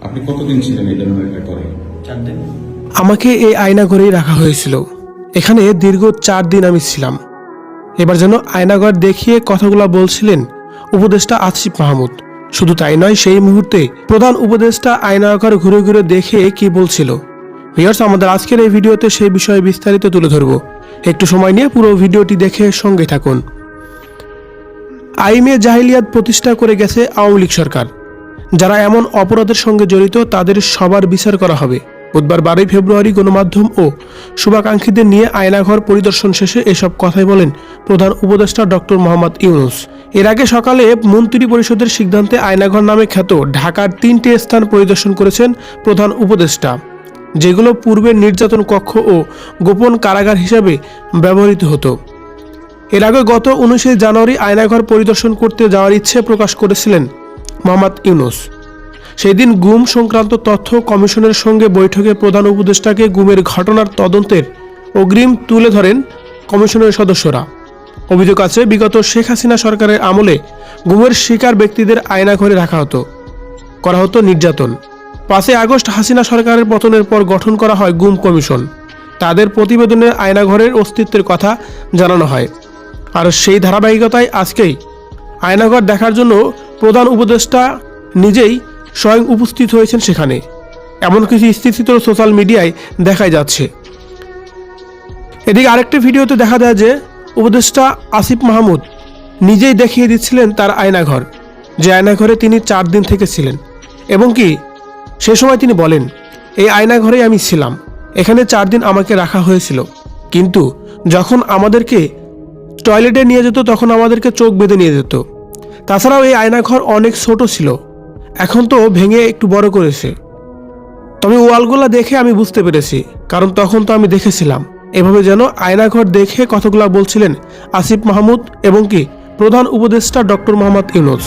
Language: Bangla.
আপনি কতদিন ছিলেন এই ধরনের ঘরে? 4 দিন। আমাকে এই আয়নাঘরেই রাখা হয়েছিল। এখানে দীর্ঘ 4 দিন আমি ছিলাম। এবার যেন আয়নাঘর দেখিয়ে কথাগুলো বলছিলেন উপদেষ্টা আসিফ মাহমুদ। শুধু তাই নয়, সেই মুহূর্তে প্রধান উপদেষ্টা আয়নাঘর ঘুরে ঘুরে দেখে কি বলছিল। ভিউয়ার্স, আমাদের আজকের এই ভিডিওতে সেই বিষয়ে বিস্তারিত তুলে ধরব। একটু সময় নিয়ে পুরো ভিডিওটি দেখে সঙ্গে থাকুন। আইনে জাহিলিয়াত প্রতিষ্ঠা করে গেছে আওয়ামী লীগ সরকার। যারা এমন অপরাধের সঙ্গে জড়িত তাদের সবার বিচার করা হবে। বুধবার 12 ফেব্রুয়ারি গণমাধ্যম ও শুভাকাঙ্ক্ষীদের নিয়ে আয়নাঘর পরিদর্শন শেষে এসব কথাই বলেন প্রধান উপদেষ্টা ডক্টর মোহাম্মদ ইউনূস। এর আগে সকালে মন্ত্রী পরিষদের সিদ্ধান্তে আয়নাঘর নামে খ্যাত ঢাকার 3টি স্থান পরিদর্শন করেছেন প্রধান উপদেষ্টা, যেগুলো পূর্বে নির্যাতন কক্ষ ও গোপন কারাগার হিসেবে ব্যবহৃত হতো। এর আগে গত 19 জানুয়ারি আয়নাঘর পরিদর্শন করতে যাওয়ার ইচ্ছে প্রকাশ করেছিলেন মোহাম্মদ ইউনূস। সেই দিন গুম সংক্রান্ত তথ্য কমিশনের সঙ্গে বৈঠকে প্রধান উপদেষ্টাকে গুমের ঘটনার তদন্তের অগ্রিম তুলে ধরেন কমিশনের সদস্যরা। অভিযোগ আছে, বিগত শেখ হাসিনা সরকারের আমলে গুমের শিকার ব্যক্তিদের আয়নাঘরে রাখা হতো, করা হতো নির্যাতন। 5 আগস্ট হাসিনা সরকারের পতনের পর গঠন করা হয় গুম কমিশন। তাদের প্রতিবেদনের আয়নাঘরের অস্তিত্বের কথা জানানো হয়। আর সেই ধারাবাহিকতায় আজকেই আয়নাঘর দেখার জন্য প্রধান উপদেষ্টা নিজেই স্বয়ং উপস্থিত হয়েছেন সেখানে। এমন কিছু স্থিতিচিত্র সোশ্যাল মিডিয়ায় দেখা যাচ্ছে। এদিকে আরেকটি ভিডিওতে দেখা যায় যে উপদেষ্টা আসিফ মাহমুদ নিজেই দেখিয়ে দিচ্ছিলেন তার আয়নাঘর, যে আয়নাঘরে তিনি 4 দিন থেকে ছিলেন। এবং কি সে সময় তিনি বলেন, এই আয়নাঘরেই আমি ছিলাম, এখানে 4 দিন আমাকে রাখা হয়েছিল, কিন্তু যখন আমাদেরকে টয়লেটে নিয়ে যেত তখন আমাদেরকে চোখ বেঁধে নিয়ে যেত। তাছাড়াও এই আয়নাঘর অনেক ছোট ছিল, এখন তো ভেঙে একটু বড় করেছে। তবে ওয়ালগুলো দেখে আমি বুঝতে পেরেছি, কারণ তখন তো আমি দেখেছিলাম। এভাবে যেন আয়নাঘর দেখে কথাগুলো বলছিলেন আসিফ মাহমুদ এবং কি প্রধান উপদেষ্টা ডক্টর মোহাম্মদ ইউনূস।